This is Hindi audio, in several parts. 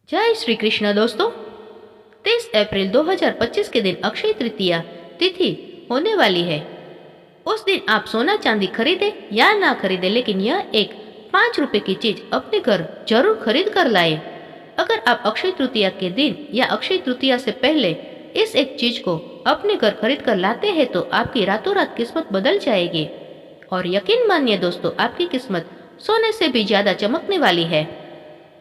जय श्री कृष्ण दोस्तों। 23 अप्रैल 2025 के दिन अक्षय तृतीया तिथि होने वाली है। उस दिन आप सोना चांदी खरीदे या ना खरीदे, लेकिन यह एक 5 रुपए की चीज अपने घर जरूर खरीद कर लाए। अगर आप अक्षय तृतीया के दिन या अक्षय तृतीया से पहले इस एक चीज को अपने घर खरीद कर लाते हैं तो आपकी रातों रात किस्मत बदल जाएगी। और यकीन मानिए दोस्तों, आपकी किस्मत सोने से भी ज्यादा चमकने वाली है।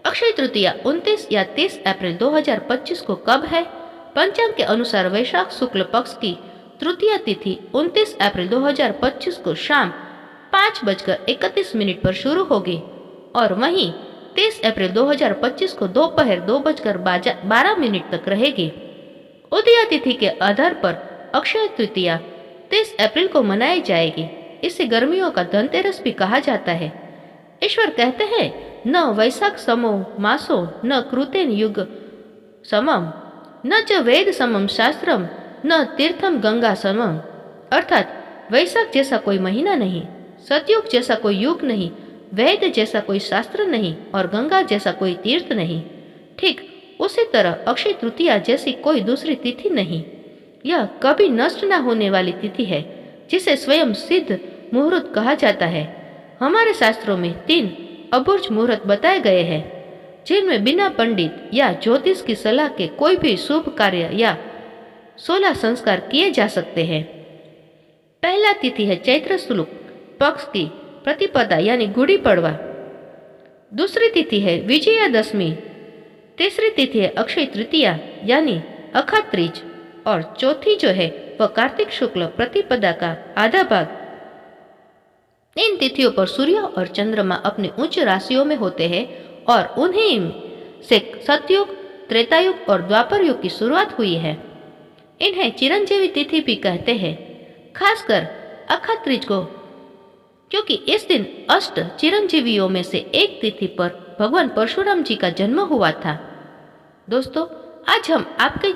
अक्षय तृतीया 29 या 30 अप्रैल 2025 को कब है? पंचांग के अनुसार वैशाख शुक्ल पक्ष की तृतीया तिथि 29 अप्रैल 2025 को शाम 5:31 पर शुरू होगी और वहीं 30 अप्रैल 2025 को दोपहर 2:12 तक रहेगी। उदया तिथि के आधार पर अक्षय तृतीया 30 अप्रैल को मनाई जाएगी। इसे गर्मियों का धनतेरस भी कहा जाता है। ईश्वर कहते हैं, न वैशाख समो मासो न कृतेन युग समम न च वेद समम शास्त्रम न तीर्थम गंगा समम। अर्थात वैशाख जैसा कोई महीना नहीं, सतयुग जैसा कोई युग नहीं, वेद जैसा कोई शास्त्र नहीं और गंगा जैसा कोई तीर्थ नहीं। ठीक उसी तरह अक्षय तृतीया जैसी कोई दूसरी तिथि नहीं। यह कभी नष्ट न होने वाली तिथि है, जिसे स्वयं सिद्ध मुहूर्त कहा जाता है। हमारे शास्त्रों में 3 अबुर्ज मुहूर्त बताए गए हैं, जिनमें बिना पंडित या ज्योतिष की सलाह के कोई भी शुभ कार्य या 16 संस्कार किए जा सकते हैं। पहला तिथि है चैत्र शुक्ल पक्ष की प्रतिपदा यानी गुड़ी पड़वा। दूसरी तिथि है विजयादशमी। तीसरी तिथि है अक्षय तृतीया यानी अखात्रीज और चौथी जो है वह कार्तिक शुक्ल प्रतिपदा का आधा भाग। इन तिथियों पर सूर्य और चंद्रमा अपनी उच्च राशियों में होते हैं और उन्हीं से सतयुग, त्रेतायुग और द्वापर युग की शुरुआत हुई है। इन्हें चिरंजीवी तिथि भी कहते हैं, खासकर अखात्रीज को, क्योंकि इस दिन अष्ट चिरंजीवियों में से एक तिथि पर भगवान परशुराम जी का जन्म हुआ था। दोस्तों, आज हम आपके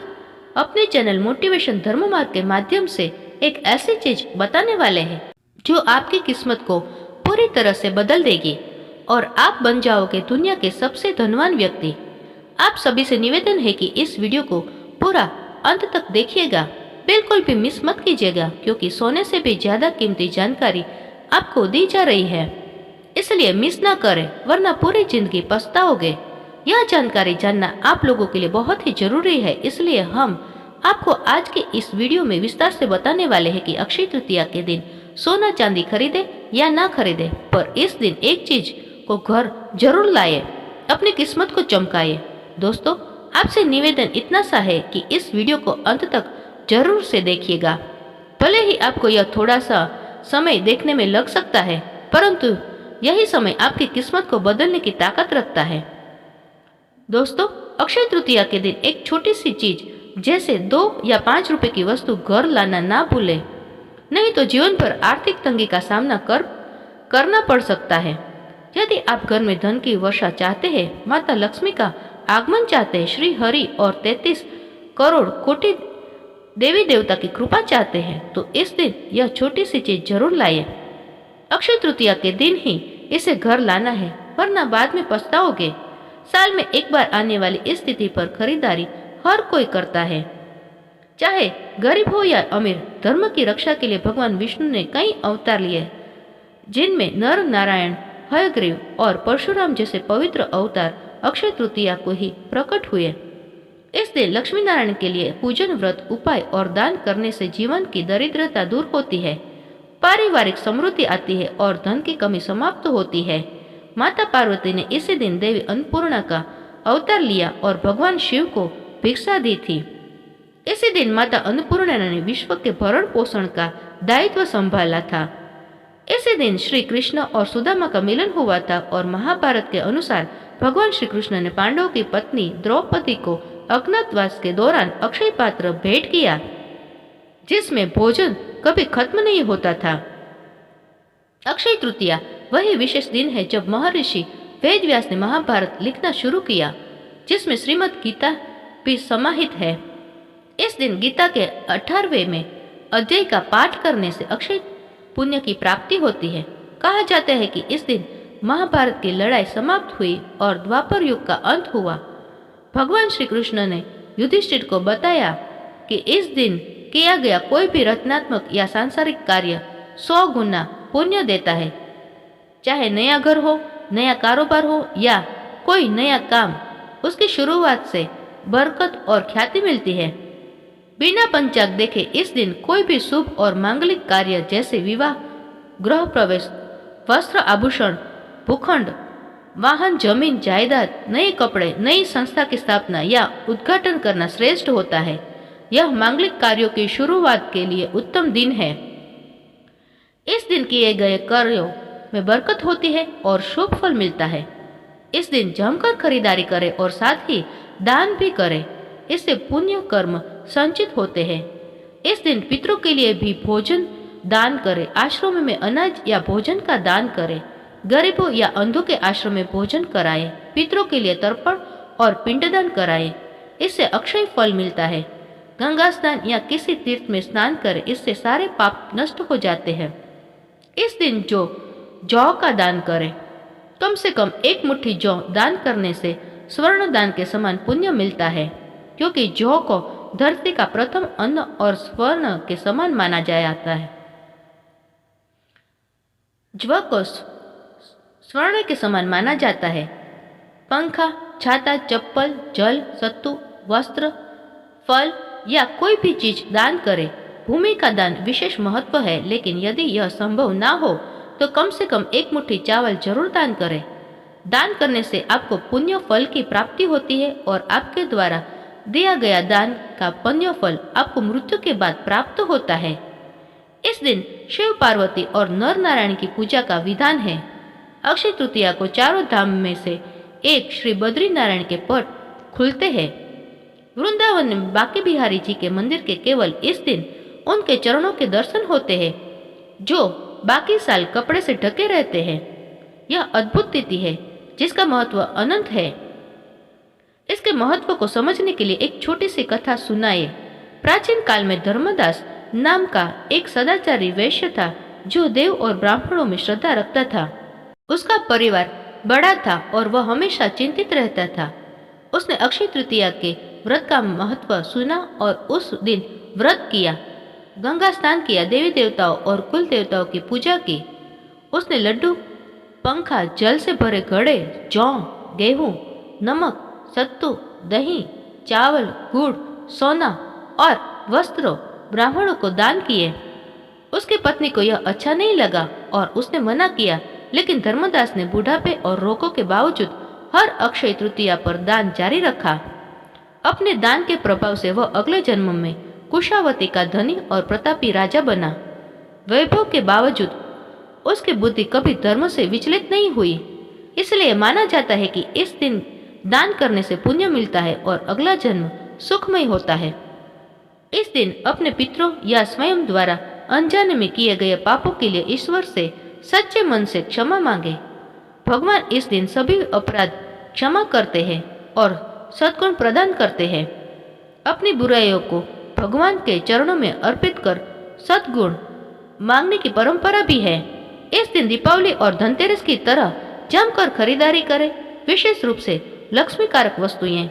अपने चैनल मोटिवेशन धर्म मार्ग के माध्यम से एक ऐसी चीज बताने वाले हैं जो आपकी किस्मत को पूरी तरह से बदल देगी और आप बन जाओगे दुनिया के सबसे धनवान व्यक्ति। आप सभी से निवेदन है कि इस वीडियो को पूरा अंत तक देखिएगा, बिल्कुल भी मिस मत कीजिएगा, क्योंकि सोने से भी ज्यादा कीमती जानकारी आपको दी जा रही है। इसलिए मिस ना करें, वरना पूरी जिंदगी पछताओगे। यह जानकारी जानना आप लोगों के लिए बहुत ही जरूरी है, इसलिए हम आपको आज के इस वीडियो में विस्तार से बताने वाले हैं कि अक्षय तृतीया के दिन सोना चांदी खरीदे या ना खरीदे, पर इस दिन एक चीज को घर जरूर लाए, अपनी किस्मत को चमकाए। दोस्तों, आपसे निवेदन इतना सा है कि इस वीडियो को अंत तक जरूर से देखिएगा। भले ही आपको यह थोड़ा सा समय देखने में लग सकता है, परंतु यही समय आपकी किस्मत को बदलने की ताकत रखता है। दोस्तों, अक्षय तृतीया के दिन एक छोटी सी चीज जैसे 2 या 5 रुपए की वस्तु घर लाना ना भूले, नहीं तो जीवन पर आर्थिक तंगी का सामना करना पड़ सकता है। यदि आप घर में धन की वर्षा चाहते हैं, माता लक्ष्मी का आगमन चाहते हैं, श्री हरि और 33 करोड़ कोटि देवी देवता की कृपा चाहते हैं, तो इस दिन यह छोटी सी चीज जरूर लाइए। अक्षय तृतीया के दिन ही इसे घर लाना है, वरना बाद में पछताओगे। साल में एक बार आने वाली इस तिथि पर खरीदारी हर कोई करता है, चाहे गरीब हो या अमीर। धर्म की रक्षा के लिए भगवान विष्णु ने कई अवतार लिए, जिनमें नर नारायण, हयग्रीव और परशुराम जैसे पवित्र अवतार अक्षय तृतीया को ही प्रकट हुए। इस दिन लक्ष्मी नारायण के लिए पूजन, व्रत, उपाय और दान करने से जीवन की दरिद्रता दूर होती है, पारिवारिक समृद्धि आती है और धन की कमी समाप्त होती है। माता पार्वती ने इसी दिन देवी अन्नपूर्णा का अवतार लिया और भगवान शिव को भिक्षा दी थी। इसी दिन माता अन्नपूर्णा ने विश्व के भरण पोषण का दायित्व संभाला था। इसी दिन श्री कृष्ण और सुदामा का मिलन हुआ था और महाभारत के अनुसार भगवान श्री कृष्ण ने पांडवों की पत्नी द्रौपदी को अज्ञातवास के दौरान अक्षय पात्र भेंट किया, जिसमें भोजन कभी खत्म नहीं होता था। अक्षय तृतीया वही विशेष दिन है जब महर्षि वेदव्यास ने महाभारत लिखना शुरू किया, जिसमें श्रीमद् गीता भी समाहित है। इस दिन गीता के 18वें में अध्याय का पाठ करने से अक्षय पुण्य की प्राप्ति होती है। कहा जाता है कि इस दिन महाभारत की लड़ाई समाप्त हुई और द्वापर युग का अंत हुआ। भगवान श्री कृष्ण ने युधिष्ठिर को बताया कि इस दिन किया गया कोई भी रचनात्मक या सांसारिक कार्य 100 गुना पुण्य देता है। चाहे नया घर हो, नया कारोबार हो या कोई नया काम, उसकी शुरुआत से बरकत और ख्याति मिलती है। बिना पंचांग देखे इस दिन कोई भी शुभ और मांगलिक कार्य जैसे विवाह, गृह प्रवेश, वस्त्र आभूषण, भूखंड, वाहन, जमीन जायदाद, नए कपड़े, नई संस्था की स्थापना या उद्घाटन करना श्रेष्ठ होता है। यह मांगलिक कार्यों की शुरुआत के लिए उत्तम दिन है। इस दिन किए गए कार्यों में बरकत होती है और शुभ फल मिलता है। इस दिन जमकर खरीदारी करें और साथ ही दान भी करें, इससे पुण्य कर्म संचित होते हैं। इस दिन पितरों के लिए भी भोजन दान करें, आश्रम में अनाज या भोजन का दान करें, गरीबों या अंधों के आश्रम में भोजन कराएं, पितरों के लिए तर्पण और पिंडदान कराएं, इससे अक्षय फल मिलता है। गंगा स्नान या किसी तीर्थ में स्नान करें, इससे सारे पाप नष्ट हो जाते हैं। इस दिन जौ का दान करें। कम से कम 1 मुट्ठी जौ दान करने से स्वर्ण दान के समान पुण्य मिलता है, क्योंकि जौ को धरती का प्रथम अन्न और स्वर्ण के समान माना जाता है। जौ को स्वर्ण के समान माना जाता है। पंखा, छाता, चप्पल, जल, सत्तू, वस्त्र, फल या कोई भी चीज दान करें। भूमि का दान विशेष महत्व है, लेकिन यदि यह संभव ना हो तो कम से कम 1 मुट्ठी चावल जरूर दान करें। दान करने से आपको पुण्य फल की प्राप्ति होती है और आपके द्वारा दिया गया दान का पुण्य फल आपको मृत्यु के बाद प्राप्त होता है। इस दिन शिव पार्वती और नर नारायण की पूजा का विधान है। अक्षय तृतीया को चारों धाम में से एक श्री बद्री नारायण के पट खुलते हैं। वृंदावन में बांके बिहारी जी के मंदिर के केवल इस दिन उनके चरणों के दर्शन होते हैं, जो बाकी साल कपड़े से ढके रहते हैं। यह अद्भुत तिथि है जिसका महत्व अनंत है। इसके महत्व को समझने के लिए एक छोटी सी कथा सुनाए। प्राचीन काल में धर्मदास नाम का एक सदाचारी वैश्य था, जो देव और ब्राह्मणों में श्रद्धा रखता था। उसका परिवार बड़ा था और वह हमेशा चिंतित रहता था। उसने अक्षय तृतीया के व्रत का महत्व सुना और उस दिन व्रत किया, गंगा स्नान किया, देवी देवताओं और कुल देवताओं की पूजा की। उसने लड्डू, पंखा, जल से भरे घड़े, जौ, गेहूं, नमक, सत्तू, दही, चावल, गुड़, सोना और वस्त्रों ब्राह्मणों को दान किए। उसकी पत्नी को यह अच्छा नहीं लगा और उसने मना किया, लेकिन धर्मदास ने बुढ़ापे और रोगों के बावजूद हर अक्षय तृतीया पर दान जारी रखा। अपने दान के प्रभाव से वह अगले जन्म में कुशावती का धनी और प्रतापी राजा बना। वैभव के बावजूद उसकी बुद्धि कभी धर्म से विचलित नहीं हुई। इसलिए माना जाता है कि इस दिन दान करने से पुण्य मिलता है और अगला जन्म सुखमय होता है। इस दिन अपने पितरों या स्वयं द्वारा अनजाने में किए गए पापों के लिए ईश्वर से सच्चे मन से क्षमा मांगे। भगवान इस दिन सभी अपराध क्षमा करते हैं और सद्गुण प्रदान करते हैं। अपनी बुराइयों को भगवान के चरणों में अर्पित कर सद्गुण मांगने की परंपरा भी है। इस दिन दीपावली और धनतेरस की तरह जमकर खरीदारी करें। विशेष रूप से लक्ष्मी कारक वस्तुएं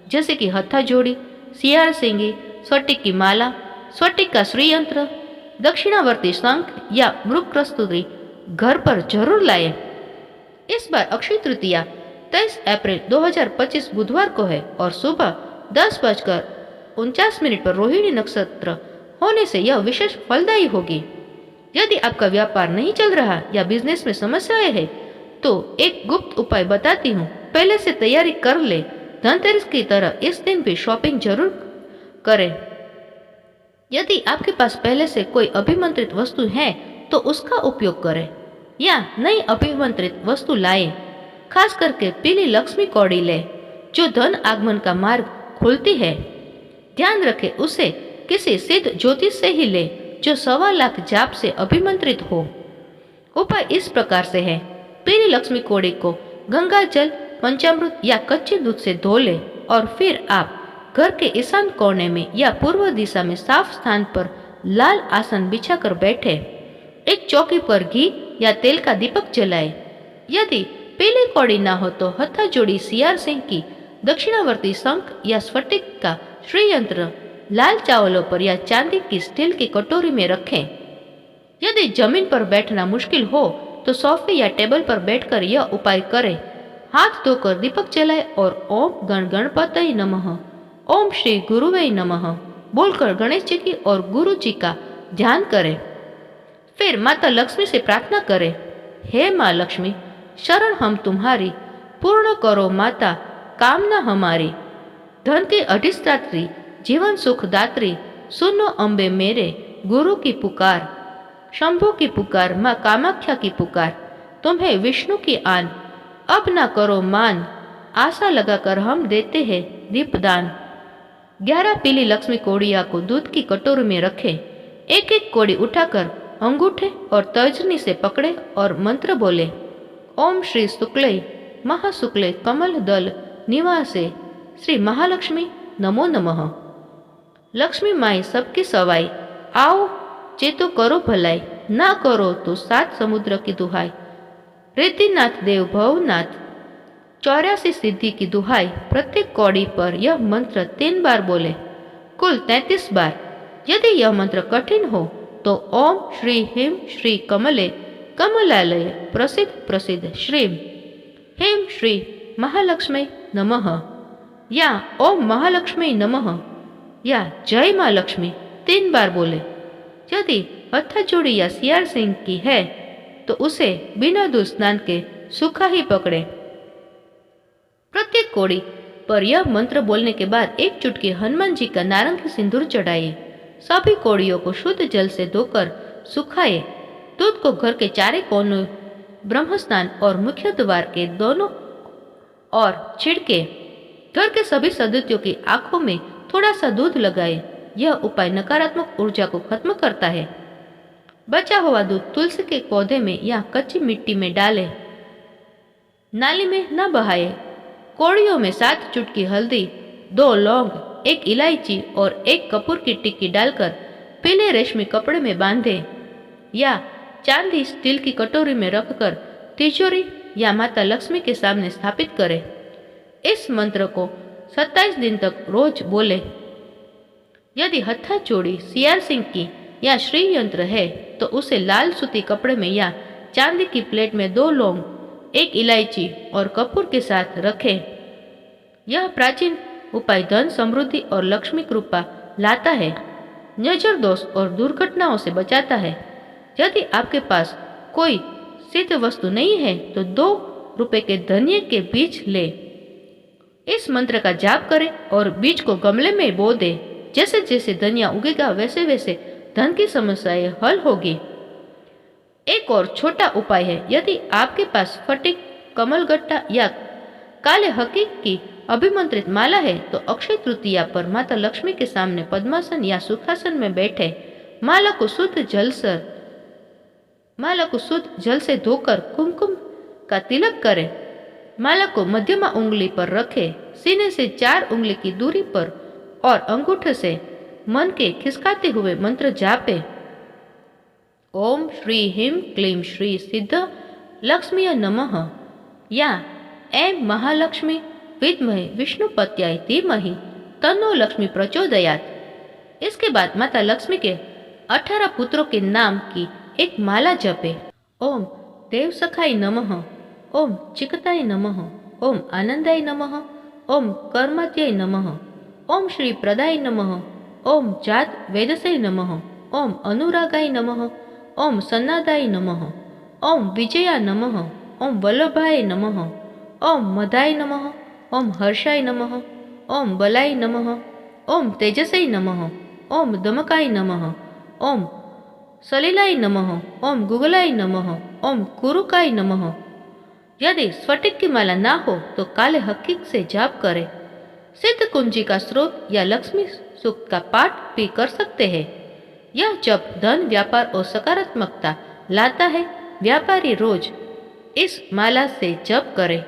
जैसे कि हत्था जोड़ी, सियार सिंगी, स्फटिक की माला, स्फटिक का श्रीयंत्र, दक्षिणावर्ती शंख या मृग प्रस्तुति घर पर जरूर लाएं। इस बार अक्षय तृतीया 23 अप्रैल 2025 बुधवार को है और सुबह 10:49 पर रोहिणी नक्षत्र होने से यह विशेष फलदायी होगी। यदि आपका व्यापार नहीं चल रहा या बिजनेस में समस्याएं है तो एक गुप्त उपाय बताती हूँ, पहले से तैयारी कर ले। धनतेरस की तरह इस दिन भी शॉपिंग जरूर करें। यदि आपके पास पहले से कोई अभिमंत्रित वस्तु है तो उसका उपयोग करें या नई अभिमंत्रित वस्तु लाएं। खास करके पीली लक्ष्मी कौड़ी ले जो धन आगमन का मार्ग खोलती है। ध्यान रखें उसे किसी सिद्ध ज्योतिष से ही ले जो 1.25 लाख जाप से अभिमंत्रित हो। उपाय इस प्रकार से है। पीली लक्ष्मी कौड़ी को गंगा जल, पंचामृत या कच्चे दूध से धो ले और फिर आप घर के ईशान कोने में या पूर्व दिशा में साफ स्थान पर लाल आसन बिछाकर बैठे। एक चौकी पर घी या तेल का दीपक जलाए। यदि पीली कौड़ी ना हो तो हथा जोड़ी सियार सिंह की दक्षिणावर्ती शंख या स्फटिक का श्रीयंत्र लाल चावलों पर या चांदी की स्टील की कटोरी में रखें। यदि जमीन पर बैठना मुश्किल हो तो सोफे या टेबल पर बैठकर यह उपाय करें। हाथ धोकर दीपक जलाए और ओम गण गणपतये नमः, ओम श्री गुरुवे नमः बोलकर गणेश जी की और गुरु जी का ध्यान करें। फिर माता लक्ष्मी से प्रार्थना करें, हे माँ लक्ष्मी, शरण हम तुम्हारी, पूर्ण करो माता कामना हमारी। धन की अधिष्ठात्री, जीवन सुख दात्री, सुनो अम्बे मेरे गुरु की पुकार। शंभु की पुकार, माँ कामाख्या की पुकार, तुम्हें विष्णु की आन, अब ना करो मान। आशा लगाकर हम देते हैं दीपदान। 11 पीली लक्ष्मी कोड़िया को दूध की कटोरी में रखें। एक एक कोड़ी उठाकर अंगूठे और तर्जनी से पकड़े और मंत्र बोले, ओम श्री शुक्ले महाशुक्ले कमल दल निवासे श्री महालक्ष्मी नमो नमः। लक्ष्मी माई सबकी सवाई, आओ चेतो करो भलाई, ना करो तो 7 समुद्र की दुहाई। रिद्धिनाथ देव भवनाथ 84 सिद्धि की दुहाई। प्रत्येक कौड़ी पर यह मंत्र 3 बार बोले, कुल 33 बार। यदि यह मंत्र कठिन हो तो ओम श्री ह्रीं श्री कमले कमलालय प्रसिद्ध प्रसिद्ध श्रीम ह्रीं श्री महालक्ष्मी नमः या ओम महालक्ष्मी नमः या जय माँ लक्ष्मी 3 बार बोले। यदि हथजोड़ी या सियार सिंह की है तो उसे बिना दूध स्नान के सूखा ही पकड़े। प्रत्येक कोड़ी पर यह मंत्र बोलने के बाद एक चुटकी हनुमान जी का नारंगी सिंदूर चढ़ाइए। सभी कोड़ियों को शुद्ध जल से धोकर सुखाए। दूध को घर के चारे कोनों, ब्रह्म स्नान और मुख्य द्वार के दोनों और छिड़के। घर के सभी सदस्यों की आंखों में थोड़ा सा दूध लगाए। यह उपाय नकारात्मक ऊर्जा को खत्म करता है। बचा हुआ दूध तुलसी के पौधे में या कच्ची मिट्टी में डाले, नाली में न बहाए। कोड़ियों में 7 चुटकी हल्दी, 2 लौंग, 1 इलायची और 1 कपूर की टिक्की डालकर पीले रेशमी कपड़े में बांधे या चांदी स्टील की कटोरी में रखकर तिजोरी या माता लक्ष्मी के सामने स्थापित करें। इस मंत्र को 27 दिन तक रोज बोले। यदि हथाचोड़ी सियार सिंह की या श्री यंत्र है तो उसे लाल सूती कपड़े में या चांदी की प्लेट में 2 लौंग, 1 इलायची और कपूर के साथ रखें। यह प्राचीन उपाय धन समृद्धि और लक्ष्मी कृपा लाता है, नजर दोष और दुर्घटनाओं से बचाता है। यदि आपके पास कोई सिद्ध वस्तु नहीं है तो 2 रुपए के धनिये के बीज ले। इस मंत्र का जाप करें और बीज को गमले में बो दे। जैसे जैसे धनिया उगेगा वैसे वैसे धन की समस्याएं हल होगी। एक और छोटा उपाय है, यदि आपके पास फटिक, कमलगट्टा या काले हकीक की अभिमंत्रित माला है तो अक्षय तृतीया पर माता लक्ष्मी के सामने पद्मासन या सुखासन में बैठे माला को शुद्ध जल से धोकर कुमकुम का तिलक करें। माला को मध्यमा उंगली पर रखें, सीने से 4 उंगली की दूरी पर और अंगूठे से मन के खिसकाते हुए मंत्र जापे, ओम श्री ह्रीं क्लीं श्री सिद्ध लक्ष्मीय नमः या ऐं महालक्ष्मी विद्महे विष्णुपत्याय धीमहि तन्नो लक्ष्मी प्रचोदयात्। इसके बाद माता लक्ष्मी के 18 पुत्रों के नाम की एक माला जपे। ओम देवसखाय नमः, ओम चिकताय नमः, ओम आनंदाय नमः, ओम कर्माद्याय नमः, ओम श्री प्रदाय नमः, ओम जात वेदसे नमः, ओम अनुरागाय नमः, ओम सन्नादाय नमः, ओम विजया नमः, ओम वल्लभाय नमः, ओम मदाय नमः, ओम हर्षाय नमः, ओम बलाय नमः, ओम तेजसाय नमः, ओम दमकाय नमः, ओम सलिलाय नमः, ओम गुगलाय नमः, ओम कुरुकाय नमः। यदि स्फटिक की माला ना हो तो काले हकीक से जाप करें। सिद्ध कुंजी का स्रोत या लक्ष्मी सूक्त का पाठ भी कर सकते हैं। यह जप धन, व्यापार और सकारात्मकता लाता है। व्यापारी रोज इस माला से जप करे,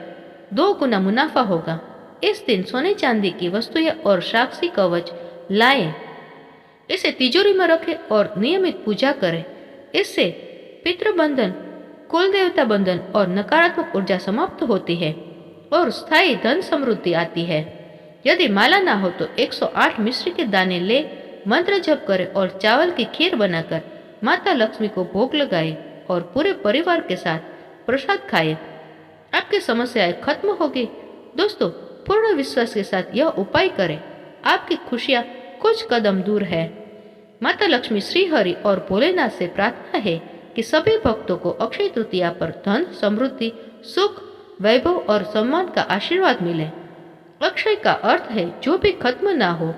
2 गुना मुनाफा होगा। इस दिन सोने चांदी की वस्तुएं और साक्षी कवच लाएं। इसे तिजोरी में रखें और नियमित पूजा करें। इससे पितृबंधन, कुल देवता बंधन और नकारात्मक ऊर्जा समाप्त होती है। और स्थायी धन समृद्धि आती है। यदि माला ना हो तो 108 मिश्री के दाने ले मंत्र जप करे और चावल की खीर बनाकर माता लक्ष्मी को भोग लगाए और पूरे परिवार के साथ प्रसाद खाए। आपकी समस्याएं खत्म होगी। दोस्तों, पूर्ण विश्वास के साथ यह उपाय करें, आपकी खुशियां कुछ कदम दूर है। माता लक्ष्मी, श्री हरि और भोलेनाथ से प्रार्थना है कि सभी भक्तों को अक्षय तृतीया पर धन, समृद्धि, सुख, वैभव और सम्मान का आशीर्वाद मिले। अक्षय का अर्थ है जो भी खत्म ना हो।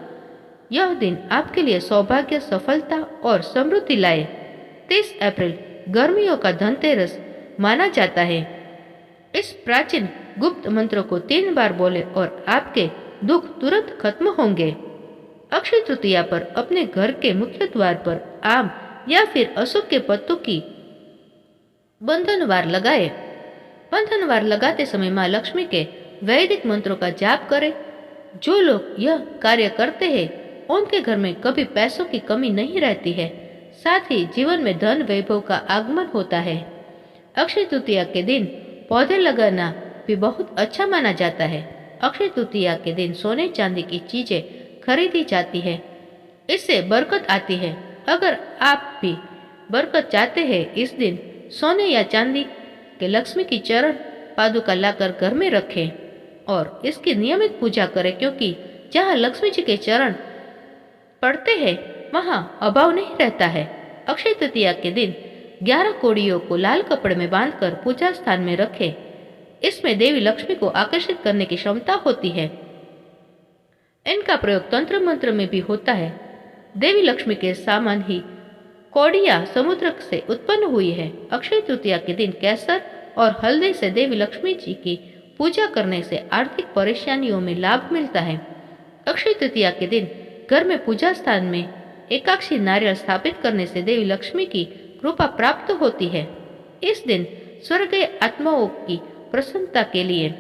यह दिन आपके लिए सौभाग्य, सफलता और समृद्धि लाए। 30 अप्रैल गर्मियों का धनतेरस माना जाता है। इस प्राचीन गुप्त मंत्र को 3 बार बोले और आपके दुख तुरंत खत्म होंगे। अक्षय तृतीया पर अपने घर के मुख्य द्वार पर आम या फिर अशोक के पत्तों की बंधनवार लगाए। बंधनवार लगाते समय माँ लक्ष्मी के वैदिक मंत्रों का जाप करें। जो लोग यह कार्य करते हैं उनके घर में कभी पैसों की कमी नहीं रहती है, साथ ही जीवन में धन वैभव का आगमन होता है। अक्षय तृतीया के दिन पौधे लगाना भी बहुत अच्छा माना जाता है। अक्षय तृतीया के दिन सोने चांदी की चीजें खरीदी जाती है, इससे बरकत आती है। अगर आप भी बरकत चाहते हैं, इस दिन सोने या चांदी के लक्ष्मी की चरण पादुका लाकर घर में रखें और इसकी नियमित पूजा करें, क्योंकि जहाँ लक्ष्मी जी के चरण पड़ते हैं वहाँ अभाव नहीं रहता है। अक्षय तृतीया के दिन 11 कोड़ियों को लाल कपड़े में बांधकर पूजा स्थान में रखें। इसमें देवी लक्ष्मी को आकर्षित करने की क्षमता होती है। इनका प्रयोग तंत्र मंत्र में भी होता है। देवी लक्ष्मी के समान ही कौड़ियाँ समुद्र से उत्पन्न हुई है। अक्षय तृतीया के दिन केसर और हल्दी से देवी लक्ष्मी जी की पूजा करने से आर्थिक परेशानियों में लाभ मिलता है। अक्षय तृतीया के दिन घर में पूजा स्थान में एकाक्षी नारियल स्थापित करने से देवी लक्ष्मी की कृपा प्राप्त होती है। इस दिन स्वर्गीय आत्माओं की प्रसन्नता के लिए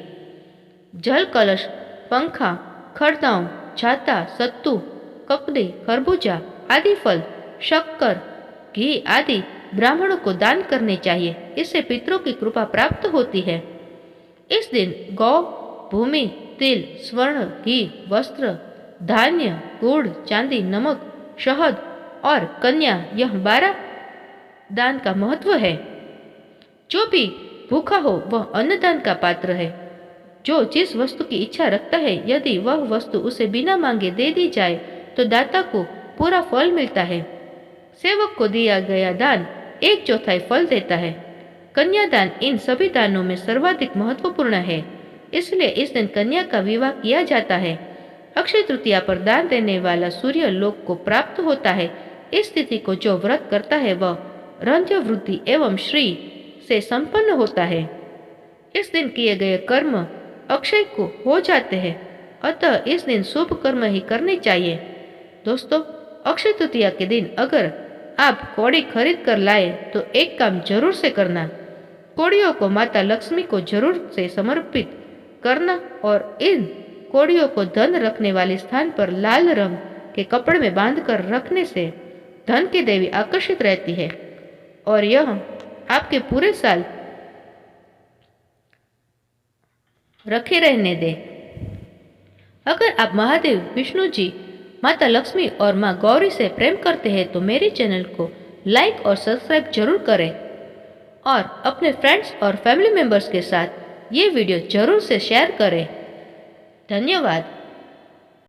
जल कलश, पंखा, खरदाऊ, छाता, सत्तू, ककड़ी, खरबूजा आदि फल, शक्कर, घी आदि ब्राह्मणों को दान करने चाहिए। इससे पितरों की कृपा प्राप्त होती है। इस दिन गौ, भूमि, तिल, स्वर्ण, घी, वस्त्र, धान्य, गुड़, चांदी, नमक, शहद और कन्या, यह 12 दान का महत्व है। जो भी भूखा हो वह अन्नदान का पात्र है। जो जिस वस्तु की इच्छा रखता है, यदि वह वस्तु उसे बिना मांगे दे दी जाए तो दाता को पूरा फल मिलता है। सेवक को दिया गया दान 1/4 फल देता है। कन्यादान इन सभी दानों में सर्वाधिक महत्वपूर्ण है, इसलिए इस दिन कन्या का विवाह किया जाता है। अक्षय तृतीया पर दान देने वाला सूर्य लोक को प्राप्त होता है। इस तिथि को जो व्रत करता है वह रंज वृद्धि एवं श्री से संपन्न होता है। इस दिन किए गए कर्म अक्षय को हो जाते हैं, अतः इस दिन शुभ कर्म ही करने चाहिए। दोस्तों, अक्षय तृतीया के दिन अगर आप कौड़ी खरीद कर लाए तो एक काम जरूर से करना, कौड़ियों को माता लक्ष्मी को जरूर से समर्पित करना और इन कौड़ियों को धन रखने वाले स्थान पर लाल रंग के कपड़े में बांधकर रखने से धन की देवी आकर्षित रहती है और यह आपके पूरे साल रखे रहने दे। अगर आप महादेव, विष्णु जी, माता लक्ष्मी और माँ गौरी से प्रेम करते हैं तो मेरे चैनल को लाइक और सब्सक्राइब जरूर करें और अपने फ्रेंड्स और फैमिली मेंबर्स के साथ ये वीडियो जरूर से शेयर करें। धन्यवाद।